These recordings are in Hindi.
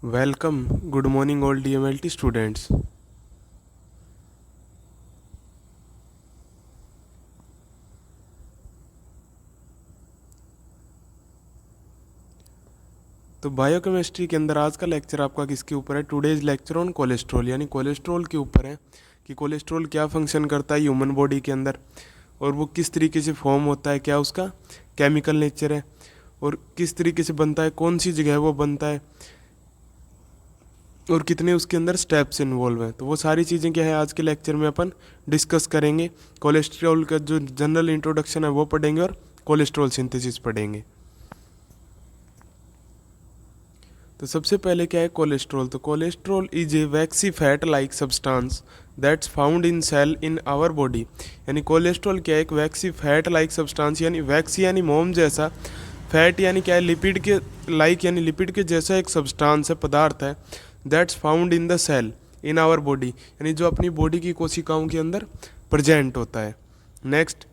Welcome, good morning all DMLT students. तो बायोकेमिस्ट्री के अंदर आज का लेक्चर आपका किसके ऊपर है? टुडेज लेक्चर ऑन कोलेस्ट्रॉल, यानी कोलेस्ट्रॉल के ऊपर है कि कोलेस्ट्रॉल क्या फंक्शन करता है ह्यूमन बॉडी के अंदर और वो किस तरीके से फॉर्म होता है, क्या उसका केमिकल नेचर है और किस तरीके से बनता है, कौन सी जगह वो बनता है और कितने उसके अंदर स्टेप्स इन्वॉल्व हैं। तो वो सारी चीज़ें क्या है आज के लेक्चर में अपन डिस्कस करेंगे। कोलेस्ट्रॉल का जो जनरल इंट्रोडक्शन है वो पढ़ेंगे और कोलेस्ट्रॉल सिंथेसिस पढ़ेंगे। तो सबसे पहले क्या है कोलेस्ट्रॉल? तो cholesterol is a waxy fat like substance that's found in cell in our body. यानी कोलेस्ट्रॉल क्या है? एक वैक्सी फैट लाइक सब्सटेंस, यानी वैक्सी यानी मोम जैसा, फैट यानी क्या है? लिपिड के लाइक यानी लिपिड के जैसा एक सब्सटेंस है, पदार्थ है, that's found in the cell in our body, यानी जो अपनी बॉडी की कोशिकाओं के अंदर प्रेजेंट होता है। Next,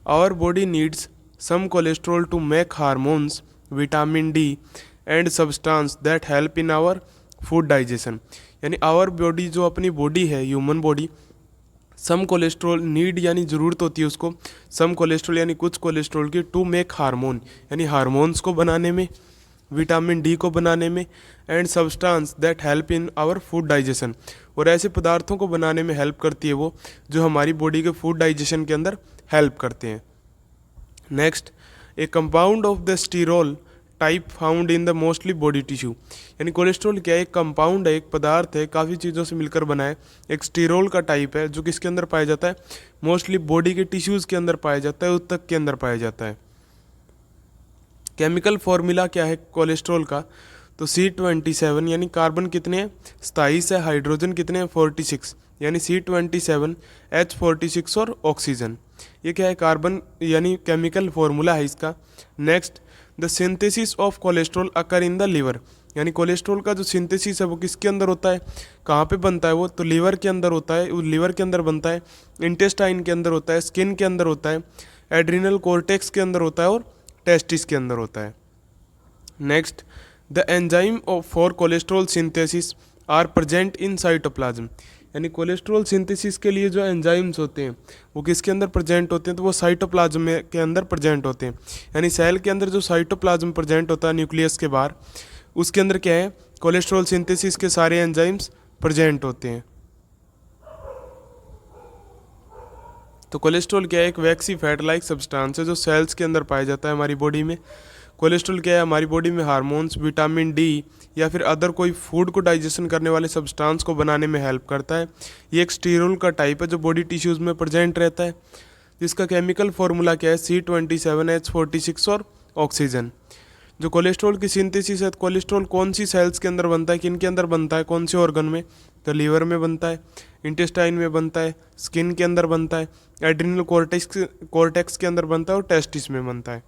our body needs some cholesterol to make hormones, vitamin D and substance that help in our food digestion. यानी आवर बॉडी, जो अपनी बॉडी है human body, some cholesterol need यानी ज़रूरत होती है उसको, सम कोलेस्ट्रॉल यानी कुछ कोलेस्ट्रॉल की, टू मेक हार्मोन यानी हार्मोन्स को बनाने में, विटामिन डी को बनाने में, and substance that help in our food digestion, और ऐसे पदार्थों को बनाने में हेल्प करती है वो जो हमारी बॉडी के फूड डाइजेशन के अंदर हेल्प करते हैं। Next, A compound of the sterol type found in the mostly body tissue. यानी कोलेस्ट्रॉल क्या है? एक कंपाउंड है, एक पदार्थ है, काफ़ी चीज़ों से मिलकर बना है, एक स्टीरोल का टाइप है जो किसके अंदर पाया जाता है? मोस्टली बॉडी के टिश्यूज़ के अंदर पाया जाता है, ऊतक के अंदर पाया जाता है। केमिकल फॉर्मूला क्या है कोलेस्ट्रॉल का? तो C27, यानी कार्बन कितने हैं? 27 है, हाइड्रोजन कितने हैं? 46, यानी C27 H46 और ऑक्सीजन। ये क्या है? कार्बन, यानी केमिकल फॉर्मूला है इसका। Next, the synthesis of cholesterol occur in the liver. यानी कोलेस्ट्रॉल का जो सिंथेसिस है वो किसके अंदर होता है, कहाँ पे बनता है? वो तो लीवर के अंदर होता है, लीवर के अंदर बनता है, इंटेस्टाइन के अंदर होता है, स्किन के अंदर होता है, एड्रिनल कॉर्टेक्स के अंदर होता है और टेस्टिस के अंदर होता है। Next, the enzyme for cholesterol synthesis are present in cytoplasm. यानी कोलेस्ट्रॉल सिंथेसिस के लिए जो एंजाइम्स होते हैं वो किसके अंदर प्रेजेंट होते हैं? तो वो साइटोप्लाज्म में के अंदर प्रेजेंट होते हैं। यानी सेल के अंदर जो साइटोप्लाज्म प्रेजेंट होता है न्यूक्लियस के बाहर, उसके अंदर क्या है? कोलेस्ट्रॉल सिंथेसिस के सारे एंजाइम्स प्रेजेंट होते हैं। तो कोलेस्ट्रॉल क्या है? एक वैक्सी फैट लाइक सब्सटेंस है जो सेल्स के अंदर पाया जाता है हमारी बॉडी में। कोलेस्ट्रॉल क्या है? हमारी बॉडी में हार्मोन्स, विटामिन डी या फिर अदर कोई फूड को डाइजेशन करने वाले सब्सटेंस को बनाने में हेल्प करता है। ये एक स्टीरोल का टाइप है जो बॉडी टिश्यूज़ में प्रेजेंट रहता है, जिसका केमिकल फॉर्मूला क्या है? C27H46 और ऑक्सीजन। जो कोलेस्ट्रॉल की सिंथेसिस है, कोलेस्ट्रॉल कौन सी सेल्स के अंदर बनता है, किन के अंदर बनता है, कौन से ऑर्गन में? तो लीवर में बनता है, इंटेस्टाइन में बनता है, स्किन के अंदर बनता है, एड्रिनल कॉर्टेक्स के अंदर बनता है और टेस्टिस में बनता है।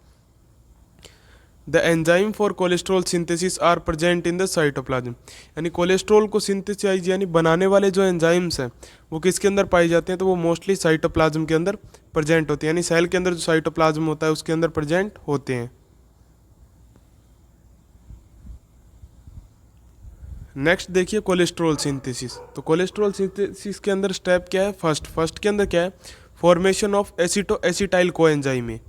The enzyme for cholesterol synthesis are present in the cytoplasm. यानी कोलेस्ट्रॉल को सिंथेसाइज यानी बनाने वाले जो एंजाइम्स हैं वो किसके अंदर पाए जाते हैं? तो वो मोस्टली साइटोप्लाज्म के अंदर प्रेजेंट होते हैं, यानी सेल के अंदर जो साइटोप्लाज्म होता है उसके अंदर प्रेजेंट होते हैं। नेक्स्ट देखिए कोलेस्ट्रॉल सिंथेसिस। तो कोलेस्ट्रॉल सिंथेसिस के अंदर स्टेप क्या है? फर्स्ट के अंदर क्या है? फॉर्मेशन ऑफ एसिटो एसिटाइल कोएंजाइम है।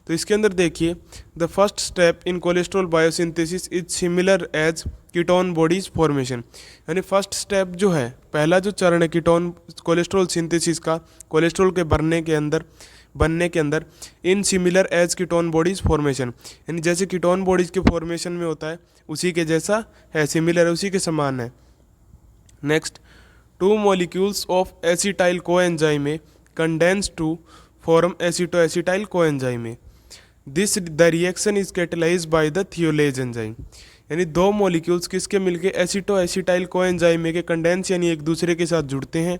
तो इसके अंदर देखिए, the first step in cholesterol biosynthesis is similar as ketone bodies formation. यानी फर्स्ट स्टेप जो है, पहला जो चरण है कीटोन कोलेस्ट्रॉल सिंथेसिस का, कोलेस्ट्रॉल के बनने के अंदर in similar as ketone bodies formation, यानी जैसे कीटोन बॉडीज के फॉर्मेशन में होता है उसी के जैसा है, सिमिलर है, उसी के समान है। Next, two molecules of acetyl coenzyme condense to form aceto acetyl coenzyme. This the reaction is catalysed by the thiolase enzyme. यानी दो मॉलिक्यूल्स किसके मिलके एसिटो एसिटाइल कोएंजाइम के कंडेंस यानी एक दूसरे के साथ जुड़ते हैं,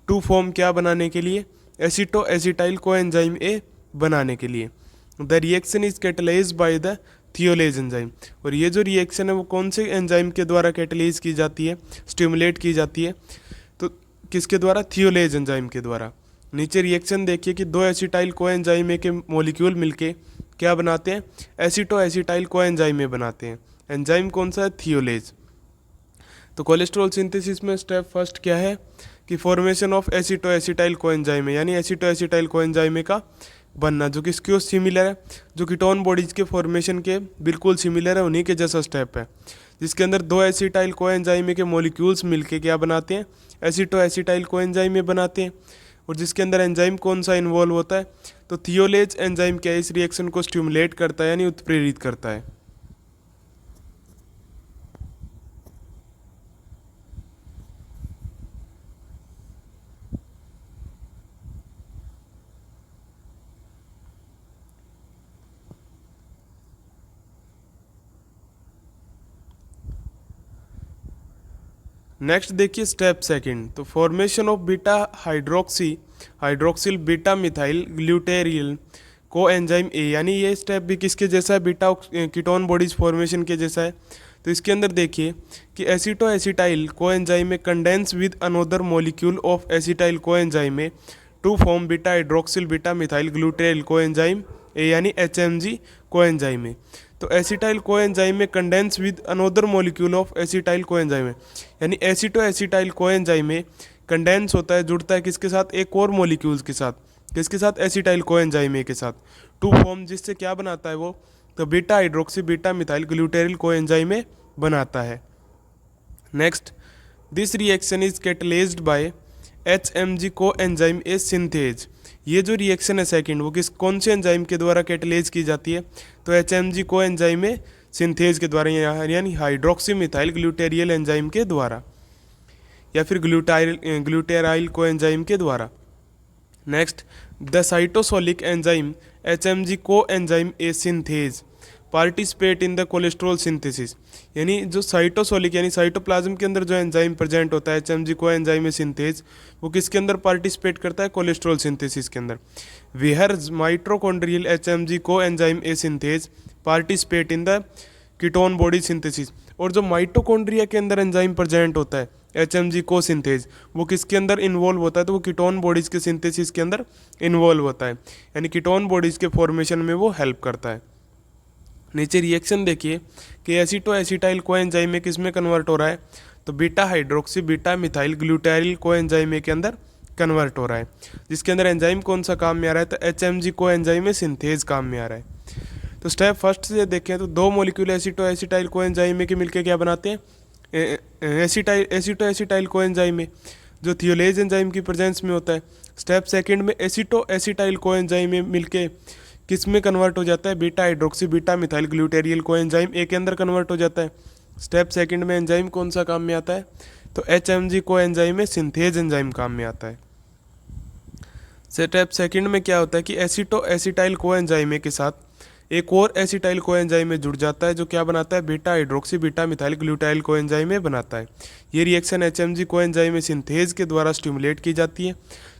टू फॉर्म क्या बनाने के लिए? एसिटो एसिटाइल कोएंजाइम ए बनाने के लिए। The reaction is catalysed by the thiolase enzyme. और ये जो रिएक्शन है वो कौन से एंजाइम के द्वारा कैटेलाइज की जाती है, स्टिमुलेट की जाती है? तो किसके द्वारा? थियोलेज एंजाइम के द्वारा। नीचे रिएक्शन देखिए कि दो एसिटाइल कोएंजाइम के मॉलिक्यूल मिलके क्या बनाते हैं? एसिटो एसिटाइल कोएंजाइम बनाते हैं। एंजाइम कौन सा है? थियोलेज। तो कोलेस्ट्रॉल सिंथेसिस में स्टेप फर्स्ट क्या है कि फॉर्मेशन ऑफ एसिटो एसिटाइल कोएंजाइम, यानी एसिटो एसिटाइल कोएंजाइम का बनना, जो कि इसके सिमिलर है, जो कीटोन बॉडीज के फॉर्मेशन के बिल्कुल सिमिलर है, उन्हीं के जैसा स्टेप है, जिसके अंदर दो एसिटाइल कोएंजाइम के मॉलिक्यूल्स मिलके क्या बनाते हैं, एसिटो एसिटाइल कोएंजाइम बनाते हैं। और जिसके अंदर एंजाइम कौन सा इन्वॉल्व होता है, तो थियोलेज एंजाइम क्या है, इस रिएक्शन को स्टिमुलेट करता है यानी उत्प्रेरित करता है। नेक्स्ट देखिए स्टेप सेकंड, तो formation of beta hydroxyl beta methyl glutaryl coenzyme A, यानी ये स्टेप भी किसके जैसा है, बीटा कीटोन बॉडीज फॉर्मेशन के जैसा है। तो इसके अंदर देखिए कि एसिटो एसिटाइल को एंजाइम में condense with another molecule of acetyl coenzyme में to form beta hydroxyl beta methyl glutaryl coenzyme A, यानी HMG को एंजाइम में। तो एसिटाइल कोएंजाइम में condense with another molecule of acetyl coenzyme में, यानी एसिटो एसिटाइल कोएंजाइम में कंडेंस होता है, जुड़ता है किसके साथ, एक और मॉलिक्यूल्स के साथ, किसके साथ, एसिटाइल कोएंजाइम के साथ, टू फॉर्म, जिससे क्या बनाता है वो, तो beta hydroxy beta methyl glutaryl coenzyme में बनाता है। Next, this reaction is catalysed by HMG coenzyme A synthase. ये जो रिएक्शन है सेकंड, वो कौन से एंजाइम के द्वारा कैटलाइज की जाती है, तो HMG को एंजाइम में सिंथेज के द्वारा, यानी हाइड्रोक्सी मिथाइल ग्लूटेरियल एंजाइम के द्वारा, या फिर ग्लूटेराइल को एंजाइम के द्वारा। Next, the cytosolic enzyme HMG coenzyme A synthase participate in the cholesterol synthesis, यानी जो साइटोसोलिक यानी साइटोप्लाज्म के अंदर जो एंजाइम प्रेजेंट होता है HMG को एंजाइम सिंथेज, वो किसके अंदर पार्टिसिपेट करता है, कोलेस्ट्रॉल सिंथेसिस के अंदर। Where mitochondrial HMG coenzyme A synthase participate in the ketone body synthesis, और जो माइटोकॉन्ड्रिया के अंदर एंजाइम प्रेजेंट होता है HMG को सिंथेज, वो किसके अंदर इन्वॉल्व होता है, तो वो कीटोन बॉडीज के सिंथेसिस के अंदर इन्वॉल्व होता है, यानी कीटोन बॉडीज के फॉर्मेशन में वो हेल्प करता है। नीचे रिएक्शन देखिए कि एसिटो एसिटाइल कोएंजाइम में किस में कन्वर्ट हो रहा है, तो beta hydroxy beta methyl glutaryl coenzyme के अंदर कन्वर्ट हो रहा है, जिसके अंदर एंजाइम कौन सा काम में आ रहा है, तो HMG को एंजाइम में सिंथेज काम में आ रहा है। तो स्टेप फर्स्ट से देखें तो दो मॉलिक्यूल एसिटो एसिटाइल कोएंजाइम के मिलकर क्या बनाते हैं, एसिटो एसिटाइल कोएंजाइम में, जो थियोलेज एंजाइम की प्रेजेंस में होता है। स्टेप सेकंड में एसिटो एसिटाइल कोएंजाइम में मिलके किस में कन्वर्ट हो जाता है, beta hydroxy beta methyl glutaryl coenzyme A के अंदर कन्वर्ट हो जाता है। स्टेप सेकंड में एंजाइम कौन सा काम में आता है, तो HMG को एंजाइम में सिंथेज एंजाइम काम में आता है। स्टेप सेकंड में क्या होता है कि एसिटो एसिटाइल कोएंजाइम के साथ एक और एसिटाइल कोएंजाइम में जुड़ जाता है, जो क्या बनाता है, beta hydroxy beta methyl glutaryl coenzyme में बनाता है। ये रिएक्शन HMG कोएंजाइम में सिंथेज के द्वारा स्टिमुलेट की जाती है,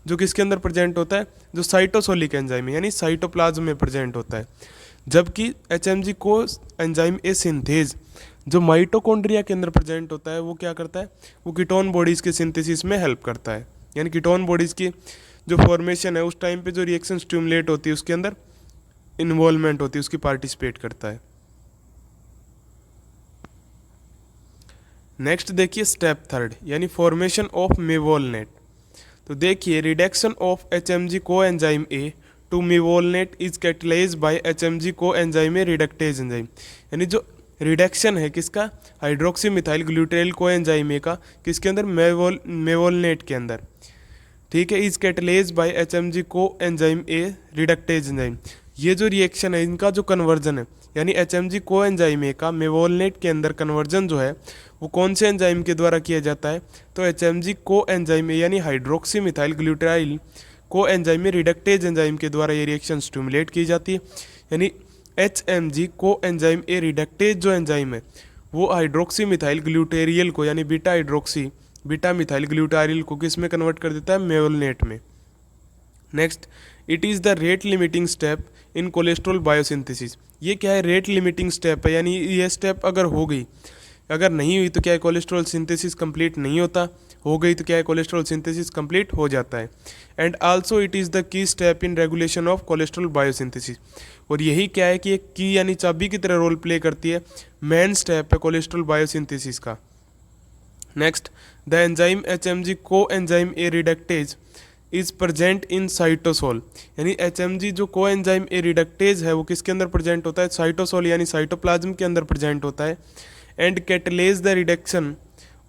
जो किसके अंदर प्रेजेंट होता है, जो साइटोसोलिक एंजाइम यानी साइटोप्लाज्म में प्रेजेंट होता है। जबकि HMG coenzyme A synthase जो माइटोकॉन्ड्रिया के अंदर प्रेजेंट होता है, वो क्या करता है, वो कीटोन बॉडीज़ के सिंथेसिस में हेल्प करता है, यानी कीटोन बॉडीज़ की जो फॉर्मेशन है उस टाइम पे जो रिएक्शन स्टिमुलेट होती है उसके अंदर इन्वॉल्वमेंट होती है, उसकी पार्टिसिपेट करता है। नेक्स्ट देखिए स्टेप थर्ड, यानी फॉर्मेशन ऑफ मेवोलनेट। तो देखिए reduction of HMG coenzyme A to mevalonate is catalysed by HMG coenzyme A reductase enzyme, यानी जो रिडक्शन है किसका, हाइड्रोक्सी मिथाइल ग्लूटेरिल को एंजाइम ए का, किसके अंदर, मेवोलनेट के अंदर, ठीक है, is catalysed by HMG coenzyme A reductase enzyme. ये जो रिएक्शन है इनका जो कन्वर्जन है, यानी HMG को एंजाइम ए का मेवोलनेट के अंदर कन्वर्जन जो है वो कौन से एंजाइम के द्वारा किया जाता है, तो HMG को एंजाइम ए यानी हाइड्रोक्सी मिथाइल ग्लूटाइल को एंजाइम में रिडक्टेज एंजाइम के द्वारा ये रिएक्शन स्टिमुलेट की जाती है। यानी HMG coenzyme A reductase जो एंजाइम है वो हाइड्रोक्सी मिथाइल ग्लूटेरियल को यानी बीटा हाइड्रोक्सी बीटा मिथाइल ग्लूटारिल को किस में कन्वर्ट कर देता है, मेवोलनेट में। Next, it is the rate limiting step in cholesterol biosynthesis. ये क्या है, रेट लिमिटिंग स्टेप है, यानी ये स्टेप अगर हो गई, अगर नहीं हुई तो क्या है, कोलेस्ट्रॉल सिंथेसिस कंप्लीट नहीं होता, हो गई तो क्या है, कोलेस्ट्रॉल सिंथेसिस कंप्लीट हो जाता है। And also it is the key step in regulation of cholesterol biosynthesis, और यही क्या है कि एक की यानी चाबी की तरह रोल प्ले करती है, मेन स्टेप है कोलेस्ट्रॉल बायोसिंथेसिस का। Next, the enzyme HMG coenzyme A reductase is present in cytosol, यानी HMG जो को एंजाइम ए रिडक्टेज है वो किसके अंदर प्रेजेंट होता है, साइटोसोल यानी साइटोप्लाज्म के अंदर प्रेजेंट होता है। And catalase the reduction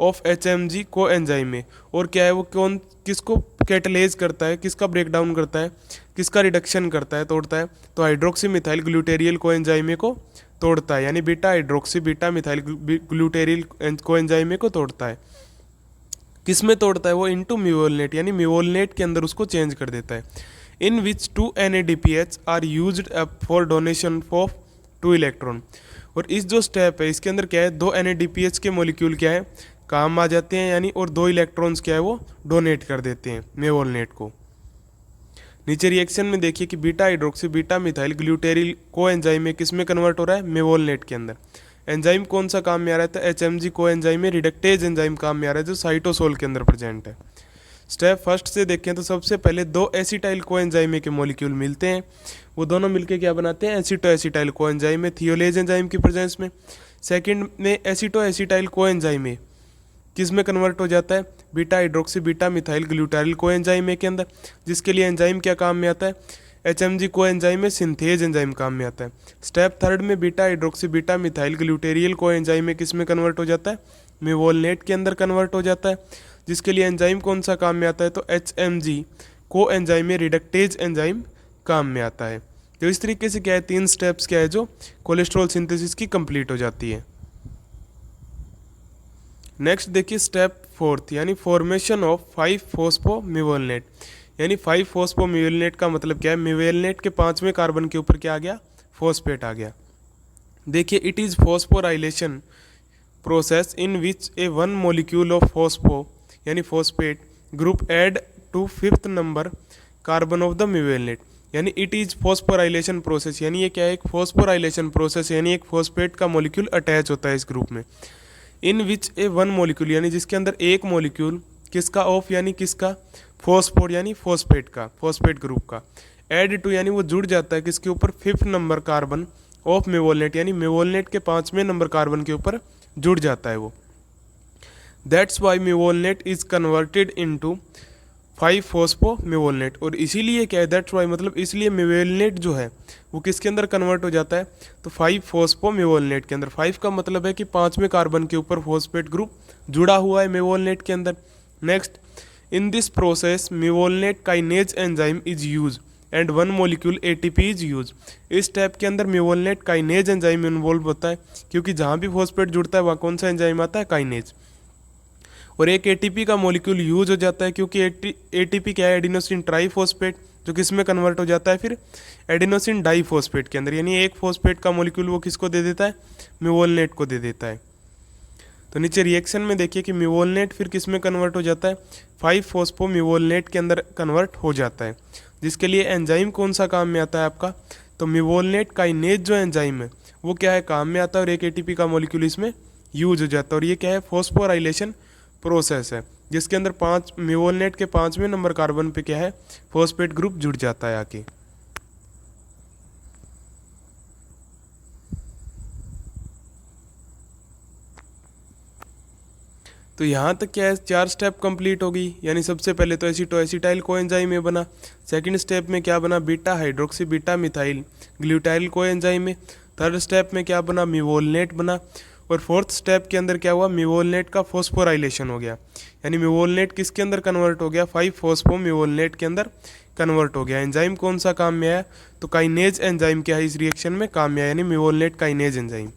of HMG coenzyme में, और क्या है वो कौन किसको कैटलेज करता है, किसका ब्रेकडाउन करता है, किसका रिडक्शन करता है, तोड़ता है, तो हाइड्रोक्सी मिथाइल ग्लूटेरियल को एंजाइमे को तोड़ता है, यानी beta hydroxy beta methyl glutaryl को एंजाइमे को तोड़ता है। किस में तोड़ता है वो, इनटू म्यूवोलनेट, यानी म्यूवोलनेट के अंदर उसको चेंज कर देता है। In which 2 NADPH are used for donation of 2 electron, और इस जो स्टेप है इसके अंदर क्या है, 2 NADPH के मॉलिक्यूल क्या है काम आ जाते हैं, यानी और 2 इलेक्ट्रॉन्स क्या है वो डोनेट कर देते हैं म्यूवोलनेट को। नीचे रिएक्शन में देखिए कि बीटा हाइड्रोक्सी बीटा मिथाइल ग्लूटेरिल को एंजाइम में किस में कन्वर्ट हो रहा है, म्यूवोलनेट के अंदर। एंजाइम कौन सा काम में आ रहा है, तो HMG को एंजाइम में रिडक्टेज एंजाइम काम में आ रहा है जो साइटोसोल के अंदर प्रेजेंट है। स्टेप फर्स्ट से देखें तो सबसे पहले 2 एसिटाइल को एंजाइम के मॉलिक्यूल मिलते हैं, वो दोनों मिलके क्या बनाते हैं, एसिटो एसिटाइल को एंजाइम में थियोलेज एंजाइम की प्रेजेंस में। सेकंड में एसिटो एसिटाइल को एंजाइम में किस में कन्वर्ट हो जाता है, बीटा हाइड्रोक्सी बीटा मिथाइल ग्लूटारिल को एंजाइम के अंदर, जिसके लिए एंजाइम क्या काम में आता है, HMG को एंजाइम में सिंथेज एंजाइम काम में आता है। स्टेप थर्ड में beta hydroxy beta methyl glutaryl coenzyme में किस में कन्वर्ट हो जाता है, म्यूवोलनेट के अंदर कन्वर्ट हो जाता है, जिसके लिए एंजाइम कौन सा काम में आता है, तो HMG को एंजाइम में रिडक्टेज एंजाइम काम में आता है। तो इस तरीके से क्या है 3 स्टेप्स क्या है जो कोलेस्ट्रॉल सिंथेसिस की कंप्लीट हो जाती है। नेक्स्ट देखिए स्टेप फोर्थ, यानी फॉर्मेशन ऑफ 5 फॉस्फोम्यूवोलनेट, यानी 5 फॉस्फोम्यूवोलनेट का मतलब क्या है, म्यूवोलनेट के 5वें कार्बन के ऊपर क्या आ गया, फॉस्फेट आ गया। देखिए it is phosphorylation process in which a 1 molecule of phospho यानी phosphate group add to 5th number carbon of the mevalonate, यानी इट इज़ फॉस्फोराइलेशन प्रोसेस, यानी ये क्या है, एक फॉस्फोराइलेशन प्रोसेस, यानी एक फॉस्फेट का मॉलिक्यूल अटैच होता है इस ग्रुप में। इन विच ए 1 मॉलिक्यूल, यानी जिसके अंदर एक मॉलिक्यूल किसका ऑफ, यानी किसका फॉस्फोर यानी फॉस्फेट का, फॉस्फेट ग्रुप का, एड टू यानी वो जुड़ जाता है किसके ऊपर, 5th नंबर कार्बन ऑफ म्यूवोलनेट, यानी म्यूवोलनेट के 5वें नंबर कार्बन के ऊपर जुड़ जाता है वो। That's why mevalonate is converted into 5 phosphomevalonate, और इसीलिए क्या है, दैट्स वाई मतलब इसलिए म्यूवोलनेट जो है वो किसके अंदर कन्वर्ट हो जाता है, तो 5 फॉस्फोम्यूवोलनेट के अंदर। 5 का मतलब है कि 5वें कार्बन के ऊपर फॉस्फेट ग्रुप जुड़ा हुआ है म्यूवोलनेट के अंदर। Next, in this process mevalonate kinase enzyme is use and 1 molecule ATP is use. इस स्टेप के अंदर म्यूवोलनेट काइनेज एंजाइम इन्वॉल्व होता है, क्योंकि जहाँ भी फॉस्फेट जुड़ता है वहाँ कौन सा एंजाइम आता है, काइनेज, और एक ATP का मॉलिक्यूल यूज हो जाता है, क्योंकि ATP क्या है, एडिनोसिन ट्राईफॉस्फेट, जो किस में कन्वर्ट हो जाता है फिर एडिनोसिन डाईफॉस्फेट के अंदर, यानी एक फॉस्फेट का मॉलिक्यूल वो किसको दे देता है, म्यूवोलनेट को दे देता है। तो नीचे रिएक्शन में देखिए कि म्यूवोलनेट फिर किस में कन्वर्ट हो जाता है, 5 फॉस्फोम्यूवोलनेट के अंदर कन्वर्ट हो जाता है, जिसके लिए एंजाइम कौन सा काम में आता है आपका, तो म्यूवोलनेट काइनेज जो एंजाइम है वो क्या है काम में आता है, और एक ATP का मॉलिक्यूल इसमें यूज हो जाता है, और ये क्या है फॉस्फोराइलेशन प्रोसेस है, जिसके अंदर 5 म्यूवोलनेट के 5वें नंबर कार्बन पे क्या है, फॉस्फेट ग्रुप जुड़ जाता है आके। तो यहाँ तक क्या है 4 स्टेप कंप्लीट हो गई, यानी सबसे पहले तो एसिटो एसिटाइल कोएंजाइम में बना, सेकंड स्टेप में क्या बना, beta hydroxy beta methyl glutaryl coenzyme में, थर्ड स्टेप में क्या बना, म्यूवोलनेट बना, और फोर्थ स्टेप के अंदर क्या हुआ, म्यूवोलनेट का फॉस्फोराइलेशन हो गया, यानी म्यूवोलनेट किसके अंदर कन्वर्ट हो गया, 5 फॉस्फोम्यूवोलनेट के अंदर कन्वर्ट हो गया। एंजाइम कौन सा काम में आया, तो काइनेज एंजाइम क्या है इस रिएक्शन में काम में आया, यानी म्यूवोलनेट काइनेज एंजाइम।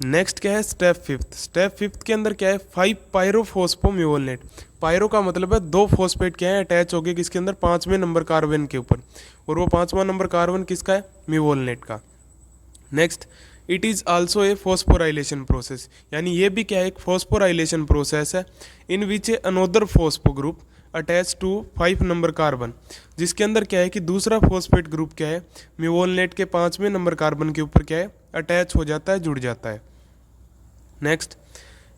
नेक्स्ट क्या है स्टेप फिफ्थ, स्टेप फिफ्थ के अंदर क्या है 5 पायरोफॉस्फोम्यूवोलनेट, पायरो का मतलब है 2 फॉस्फेट क्या है अटैच हो गए किसके अंदर, 5वें नंबर कार्बन के ऊपर, और वो 5वां नंबर कार्बन किसका है, म्यूवोलनेट का। Next, it is also a phosphorylation process, यानी ये भी क्या है एक फॉस्फोराइलेशन प्रोसेस है, in which a another phospho group attach to 5 number carbon, जिसके अंदर क्या है कि दूसरा फॉस्फेट ग्रुप क्या है म्यूवोलनेट के 5वें नंबर कार्बन के ऊपर क्या है अटैच हो जाता है, जुड़ जाता है। Next,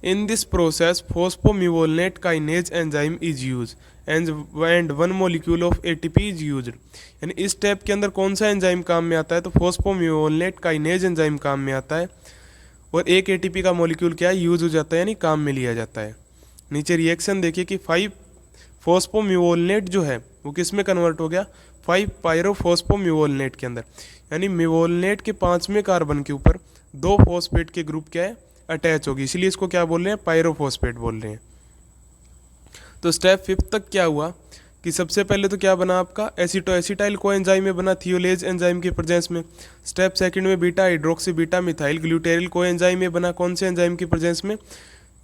in this process phosphomevalonate kinase enzyme is use and 1 molecule of ATP is used, यानी इस स्टेप के अंदर कौन सा एंजाइम काम में आता है, तो फॉस्फोम्यूवोलनेट काइनेज एंजाइम काम में आता है, और एक एटीपी का मॉलिक्यूल क्या है, यूज हो जाता है यानी काम में लिया जाता है। नीचे रिएक्शन देखिए कि 5 फॉस्फोम्यूवोलेट जो है वो किस में कन्वर्ट हो गया, 5 पायरोफॉस्फोम्यूवोलेट के अंदर, यानी म्यूवोलेट के 5वें कार्बन के ऊपर 2 फॉस्फेट के ग्रुप क्या है, अटैच होगी, इसलिए इसको क्या बोल रहे हैं, पायरोफॉस्फेट बोल रहे हैं। तो स्टेप 5 तक क्या हुआ कि सबसे पहले तो क्या बना आपका, एसिटो एसिटाइल को एंजाइम में बना थियोलेज एंजाइम के प्रेजेंस में। स्टेप सेकंड में बीटा हाइड्रोक्सी बीटा मिथाइल ग्लूटेरिल को एंजाइम में बना, कौन से एंजाइम की प्रेजेंस में,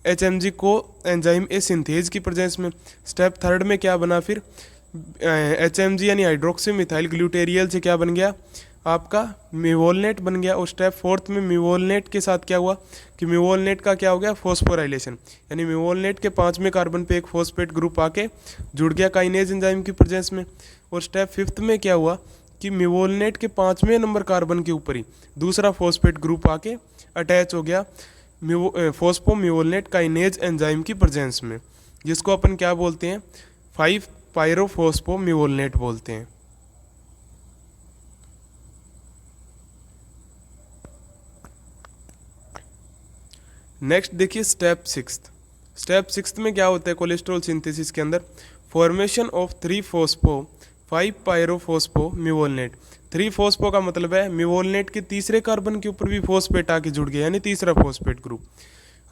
HMG coenzyme A synthase की प्रेजेंस में। स्टेप थर्ड में क्या बना फिर, HMG यानी हाइड्रोक्सी मिथाइल ग्लूटेरियल से क्या बन गया आपका, म्यूवोलेट बन गया। और स्टेप फोर्थ में म्यूवोलेट के साथ क्या हुआ कि म्यूवोलेट का क्या हो गया, फॉस्फोराइलेशन, यानी म्यूवोलेट के 5वें कार्बन पे एक फॉस्फेट ग्रुप आके जुड़ गया काइनेज एंजाइम की प्रेजेंस में। और स्टेप फिफ्थ में क्या हुआ कि म्यूवोलेट के 5वें नंबर कार्बन के ऊपर ही दूसरा फॉस्फेट ग्रुप आके अटैच हो गया फॉस्फोम्यूवोलेट काइनेज एंजाइम की प्रेजेंस में, जिसको अपन क्या बोलते हैं, 5 पायरोफॉस्फोम्यूवोलेट बोलते हैं। नेक्स्ट देखिए स्टेप सिक्स्थ में क्या होता है कोलेस्ट्रॉल सिंथेसिस के अंदर, फॉर्मेशन ऑफ 3 फॉस्फो 5 पायरोफॉस्फो म्यूवोलेट। 3 फॉस्फो का मतलब है म्यूवोलेट के तीसरे कार्बन के ऊपर भी फॉस्फेट आके जुड़ गया, यानी तीसरा फॉस्फेट ग्रुप।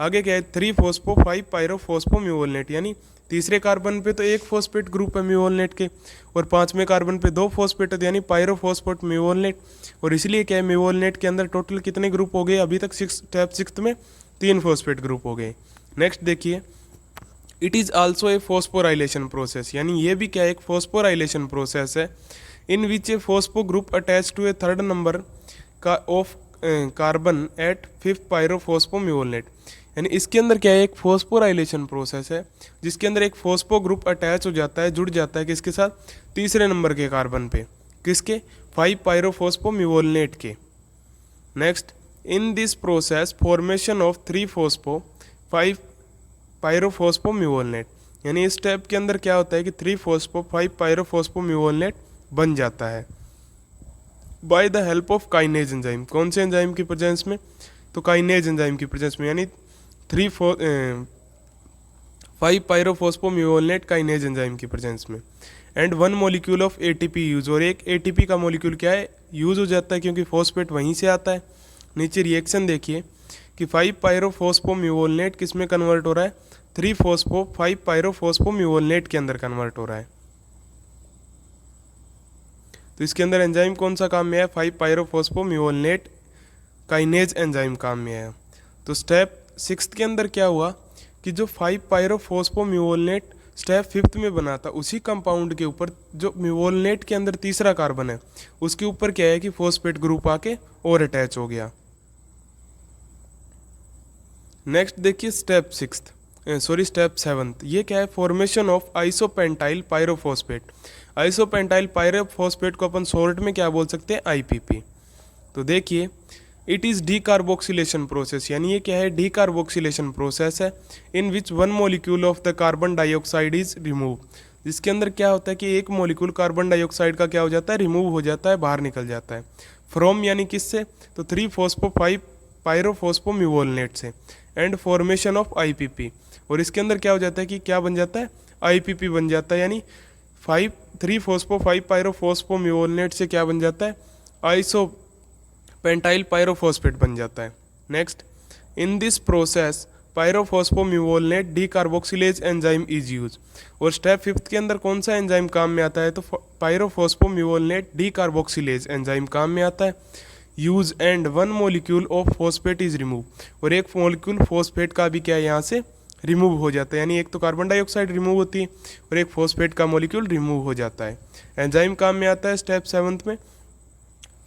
आगे क्या है, 3 फॉस्फो 5 पायरोफॉस्फो म्यूवोलेट, यानी तीसरे कार्बन पे तो एक फॉस्फेट ग्रुप है म्यूवोलेट के, और 5वें कार्बन पे 2 फॉस्फेट है, यानी पायरोफॉस्फेट म्यूवोलेट। और इसलिए क्या है, म्यूवोलेट के अंदर टोटल कितने ग्रुप हो गए अभी तक, स्टेप सिक्स्थ में 3 फॉस्फेट ग्रुप हो गए। नेक्स्ट देखिए, it is also a phosphorylation process, यानी ये भी क्या है, एक फॉस्फोराइलेशन प्रोसेस है, in which a phospho group attach to a third number का of carbon at 5th pyrophosphomevalonate. यानी इसके अंदर क्या है, एक फॉस्फोराइलेशन प्रोसेस है जिसके अंदर एक फॉस्फो ग्रुप अटैच हो जाता है, जुड़ जाता है किसके साथ, तीसरे नंबर के कार्बन पे, किसके, 5 पायरोफॉस्फोम्यूवोलेट के। Next, in this process formation of 3 phospho 5 पायरोफॉस्फोम्यूवोलेट, यानी इस स्टेप के अंदर क्या होता है कि 3 फॉस्फो 5 पायरोफॉस्फोम्यूवोलेट बन जाता है bye the help of kinase enzyme. कौन से एंजाइम की प्रेजेंस में, तो काइनेज एंजाइम की प्रेजेंस में, यानी 5 पायरोफॉस्फोम्यूवोलेट काइनेज एंजाइम की प्रेजेंस में। And 1 molecule of ATP use, और एक ATP का मॉलिक्यूल क्या है, यूज हो जाता है, क्योंकि फॉस्फेट वहीं से आता है। नीचे रिएक्शन देखिए कि 5 पायरोफॉस्फोम्यूवोलेट किस में कन्वर्ट हो रहा है, 3 फॉस्फो 5 पायरोफॉस्फोम्यूवोलेट के अंदर कन्वर्ट हो रहा है। तो इसके अंदर एंजाइम कौन सा काम में है, 5 पायरोफॉस्फोम्यूवोलेट काइनेज एंजाइम काम में है। तो स्टेप 6 के अंदर क्या हुआ कि जो 5 पायरोफॉस्फोम्यूवोलेट स्टेप 5 में बना था, उसी कंपाउंड के ऊपर जो म्यूवोलेट के अंदर तीसरा कार्बन है उसके ऊपर क्या है कि फॉस्फेट ग्रुप आके और अटैच हो गया। नेक्स्ट देखिए स्टेप 7, ये क्या है, formation of isopentyl pyrophosphate. Isopentyl pyrophosphate को अपन शॉर्ट में क्या बोल सकते हैं, IPP। तो देखिए, इट इज़ डीकार्बोक्सिलेशन प्रोसेस, यानी ये क्या है, डीकार्बोक्सिलेशन प्रोसेस है, in which 1 molecule of the carbon dioxide is remove. जिसके अंदर क्या होता है कि एक मॉलिक्यूल कार्बन डाइऑक्साइड का क्या हो जाता है, रिमूव हो जाता है, बाहर निकल जाता है। फ्रॉम यानी किससे, तो 3 फॉस्फो 5 पायरोफॉस्फोम्यूवोलेट से, एंड फॉर्मेशन ऑफ IPP। और इसके अंदर क्या हो जाता है कि क्या बन जाता है, IPP बन जाता है, यानी 3 फॉस्फो 5 पायरोफॉस्फोम्यूवोलेट से क्या बन जाता है, आइसोपेंटाइल पायरोफॉस्फेट बन जाता है। Next, in this process pyrophosphomevalonate decarboxylase enzyme is use. और स्टेप 5 के अंदर कौन सा एंजाइम काम में आता है, तो पायरोफॉस्फोम्यूवोलेट डीकार्बोक्सिलेज एंजाइम काम में आता है, use, and 1 molecule of phosphate is remove. और एक मॉलिक्यूल फॉस्फेट का भी क्या है, यहाँ से रिमूव हो जाता है, यानी एक तो कार्बन डाइऑक्साइड रिमूव होती है और एक फॉस्फेट का मॉलिक्यूल रिमूव हो जाता है। एंजाइम काम में आता है स्टेप 7 में,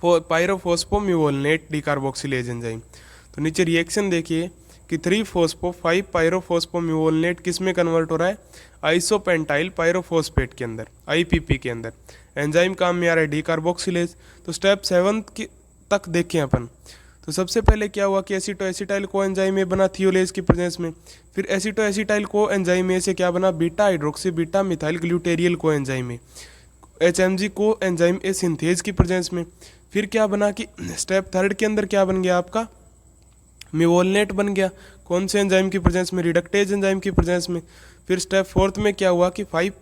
पायरोफॉस्फोम्यूवोलेट डीकार्बोक्सिलेज एंजाइम। तो नीचे रिएक्शन देखिए कि 3 फॉस्फो 5 पायरोफॉस्फोम्यूवोलेट किस में कन्वर्ट हो रहा है, आइसोपेंटाइल पायरोफॉस्फेट के अंदर, IPP के अंदर। एंजाइम काम में आ रहा है डीकार्बोक्सिलेज। तो स्टेप 7 तक देखें अपन, तो सबसे पहले क्या हुआ कि एसिटो एसिटाइल को एंजाइम ए बना थियोलेज की प्रेजेंस में। फिर एसिटो एसिटाइल को एंजाइम ए से क्या बना, beta hydroxy beta methyl glutaryl coenzyme A, HMG coenzyme A synthase की प्रेजेंस में। फिर क्या बना कि स्टेप 3 के अंदर क्या बन गया आपका, मिवोलनेट बन गया, कौन से एंजाइम की प्रेजेंस में? रिडक्टेज एंजाइम की प्रेजेंस में। फिर स्टेप फोर्थ में क्या हुआ कि 5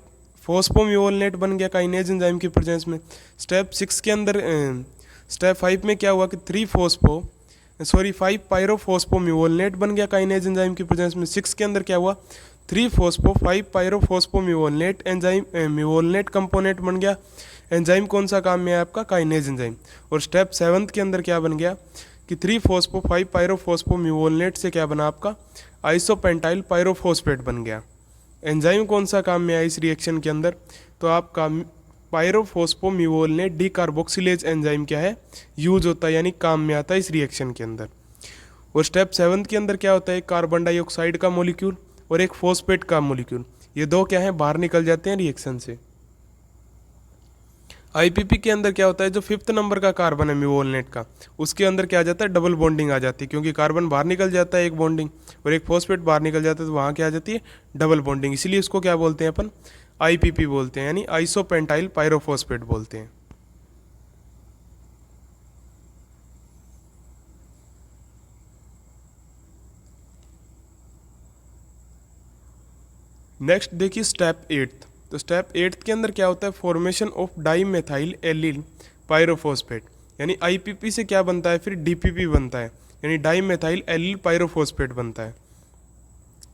फोस्फोमिवोलनेट बन गया काइनेज एंजाइम की प्रेजेंस में। स्टेप 6 के अंदर स्टेप 5 में क्या हुआ कि 5 पायरोफोस्फोमिवोलनेट बन गया काइनेज एंजाइम की प्रेजेंस में। 6 के अंदर क्या हुआ 5 पायरोफोस्फोमिवोलनेट एंजाइम मिवोलनेट कंपोनेंट बन गया। एंजाइम कौन सा काम में है आपका? Kinase enzyme. और स्टेप 7 के अंदर क्या बन गया कि 5 पायरोफोस्फोमिवोलनेट से क्या बना आपका? आइसोपेंटाइल पायरोफोस्फेट बन गया। एंजाइम कौन सा काम में आया इस रिएक्शन के अंदर? तो आपका पायरोफोस्फोमिवोलनेट डीकार्बोक्सिलेज एंजाइम क्या है? यूज होता है, यानी काम में आता है इस रिएक्शन के अंदर। और स्टेप 7 के अंदर क्या होता है? एक कार्बन डाइऑक्साइड का मोलिक्यूल और एक फॉस्फेट का मोलिक्यूल, ये दो क्या है? बाहर निकल जाते हैं रिएक्शन से। आईपीपी के अंदर क्या होता है? जो 5th नंबर का कार्बन है मिवोलनेट का, उसके अंदर क्या आ जाता है? डबल बॉन्डिंग आ जाती है, क्योंकि कार्बन बाहर निकल जाता है एक बॉन्डिंग और एक फॉस्फेट बाहर निकल जाता है, तो वहाँ क्या आ जाती है? Double bonding. इसीलिए इसको क्या बोलते हैं अपन? आईपीपी बोलते हैं, यानी आइसोपेंटाइल पायरोफॉस्फेट बोलते हैं। नेक्स्ट देखिए स्टेप 8। तो स्टेप 8 के अंदर क्या होता है? Formation of dimethyl allyl pyrophosphate, यानी आईपीपी से क्या बनता है? फिर डीपीपी बनता है, यानी डाईमेथाइल एलिल पायरोफॉस्फेट बनता है।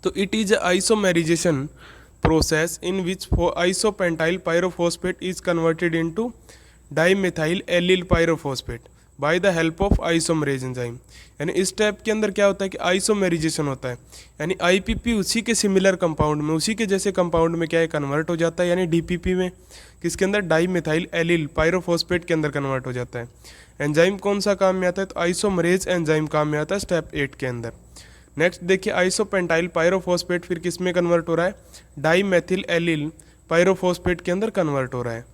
तो it is isomerization process in which isopentenyl pyrophosphate is converted into dimethyl allyl pyrophosphate by the help of isomerase enzyme. यानी इस स्टेप के अंदर क्या होता है कि आइसोमेरिजेशन होता है, यानी आईपीपी उसी के सिमिलर कंपाउंड में, उसी के जैसे कंपाउंड में क्या है? कन्वर्ट हो जाता है, यानी डीपीपी में किसके अंदर? डाईमेथाइल एलिल पायरोफॉस्फेट के अंदर कन्वर्ट हो जाता है। एंजाइम कौन सा काम में आता है? तो आइसोमरेज एंजाइम काम में आता है स्टेप 8 के अंदर। नेक्स्ट देखिए आइसोपेंटाइल पायरोफॉस्फेट फिर किस में कन्वर्ट हो रहा है? डाईमेथिल एलिल पायरोफॉस्फेट के अंदर कन्वर्ट हो रहा है।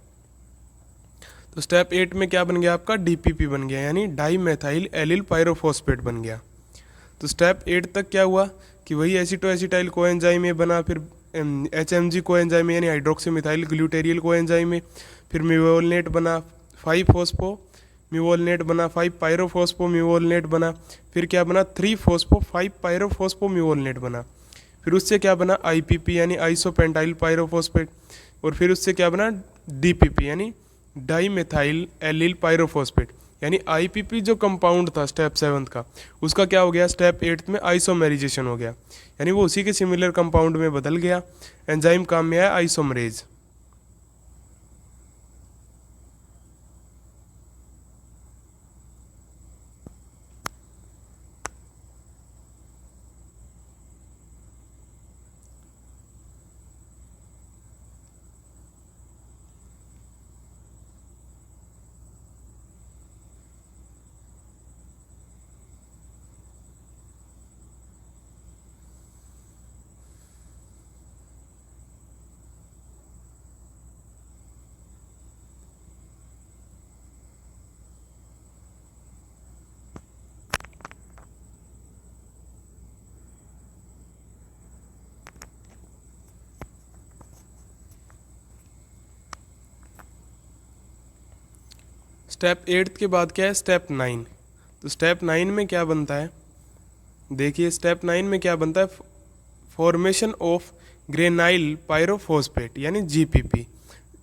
तो स्टेप 8 में क्या बन गया आपका? डीपीपी बन गया, यानी डाईमेथाइल एलिल पायरोफॉस्फेट बन गया। तो स्टेप 8 तक क्या हुआ कि वही एसिटोएसिटाइल कोएंजाइम में बना, फिर एचएमजी कोएंजाइम यानी हाइड्रोक्सी मिथाइल ग्लूटेरियल कोएंजाइम में, फिर मिवोलनेट बना, 5 फोस्फो मिवोलनेट बना, 5 पायरोफोस्फो मिवोलनेट बना, फिर क्या बना? 5 पायरोफोस्फो मिवोलनेट बना, फिर उससे क्या बना? आईपीपी यानी आइसोपेंटाइल पायरोफॉस्फेट, और फिर उससे क्या बना? डीपीपी यानी डाईमेथाइल एलिल पायरोफॉस्फेट। यानी आईपीपी जो कंपाउंड था स्टेप 7 का, उसका क्या हो गया? स्टेप 8 में आइसोमेरिजेशन हो गया, यानी वो उसी के सिमिलर कंपाउंड में बदल गया। एंजाइम काम में आया आइसोमरेज। स्टेप 8 के बाद क्या है? स्टेप 9। तो स्टेप 9 में क्या बनता है? देखिए स्टेप 9 में क्या बनता है? फॉर्मेशन ऑफ ग्रेनाइल पायरोफॉस्फेट यानी जीपीपी,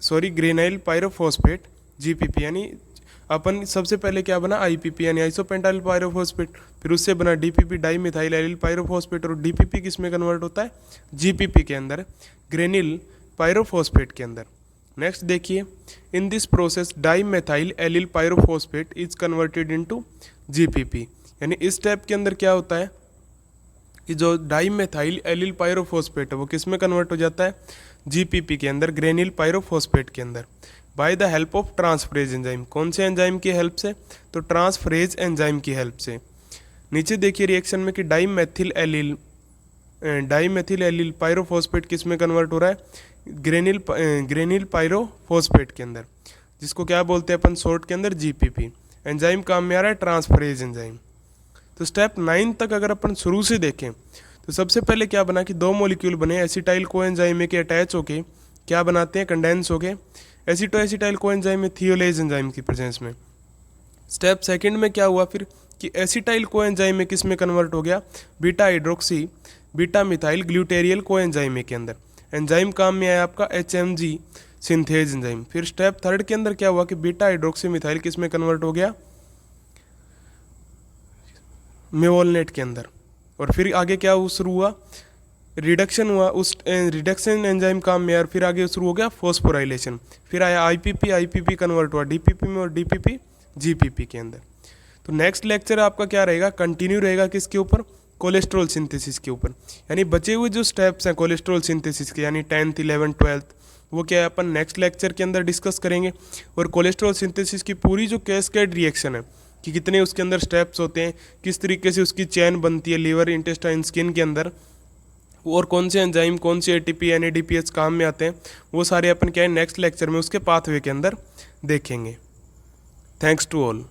सॉरी ग्रेनाइल पायरोफॉस्फेट जीपीपी, यानी अपन सबसे पहले क्या बना? आईपीपी यानी आइसोपेंटाइल पायरोफॉस्फेट, फिर उससे बना डीपीपी डाईमिथाइल एलिल पायरोफॉस्फेट, और डीपीपी किस में कन्वर्ट होता है? जीपीपी के अंदर, ग्रेनिल पायरोफॉस्फेट के अंदर। नेक्स्ट देखिए in this process dimethyl allyl pyrophosphate is converted into GPP, यानी इस स्टेप के अंदर क्या होता है कि जो डाईमेथाइल एलिल पायरोफॉस्फेट है वो किस में कन्वर्ट हो जाता है? जीपीपी के अंदर, ग्रेनिल पायरोफॉस्फेट के अंदर, bye the help of transferase enzyme. कौन से एंजाइम की हेल्प से? तो ट्रांसफरेज एंजाइम की हेल्प से। नीचे देखिए रिएक्शन में कि डाईमेथिल एलिल पायरोफॉस्फेट किस में कन्वर्ट हो रहा है? ग्रेनिल पायरोफॉस्फेट के अंदर, जिसको क्या बोलते हैं अपन शॉर्ट के अंदर? जीपीपी। एंजाइम काम में आ रहा है ट्रांसफरेज एंजाइम। तो स्टेप 9 तक अगर अपन शुरू से देखें तो सबसे पहले क्या बना कि दो मॉलिक्यूल बने एसिटाइल कोएंजाइम में के अटैच होके क्या बनाते हैं? कंडेंस होके एसिटो एसिटाइल कोएंजाइम में थियोलेज एंजाइम की प्रेजेंस में। स्टेप 2 में क्या हुआ? फिर कि एसिटाइल कोएंजाइम में किस में कन्वर्ट हो गया, beta hydroxy beta methyl glutaryl coenzyme के अंदर। एंजाइम काम में आया आपका HMG सिंथेज एंजाइम। फिर स्टेप थर्ड के अंदर क्या हुआ कि बीटा हाइड्रोक्सी मिथाइल किस में कन्वर्ट हो गया, मेवोलनेट के अंदर। और फिर आगे क्या शुरू हुआ, रिडक्शन हुआ, उस रिडक्शन एंजाइम काम में। और फिर आगे शुरू हो गया फॉस्फोराइलेशन। फिर आया IPP, IPP कन्वर्ट हुआ DPP में और DPP GPP के अंदर। तो नेक्स्ट लेक्चर आपका क्या रहेगा, कंटिन्यू रहेगा किसके ऊपर, कोलेस्ट्रॉल सिंथेसिस के ऊपर। यानी बचे हुए जो स्टेप्स हैं कोलेस्ट्रॉल सिंथेसिस के, यानी 10th 11th 12th, वो क्या है अपन नेक्स्ट लेक्चर के अंदर डिस्कस करेंगे। और कोलेस्ट्रॉल सिंथेसिस की पूरी जो कैस्केड रिएक्शन है कि कितने उसके अंदर स्टेप्स होते हैं, किस तरीके से उसकी चेन बनती है लीवर, इंटेस्टाइन, स्किन के अंदर, और कौन से एंजाइम, कौन से ATP NADPH काम में आते हैं, वो सारे अपन क्या है नेक्स्ट लेक्चर में उसके पाथवे के अंदर देखेंगे। Thanks to all.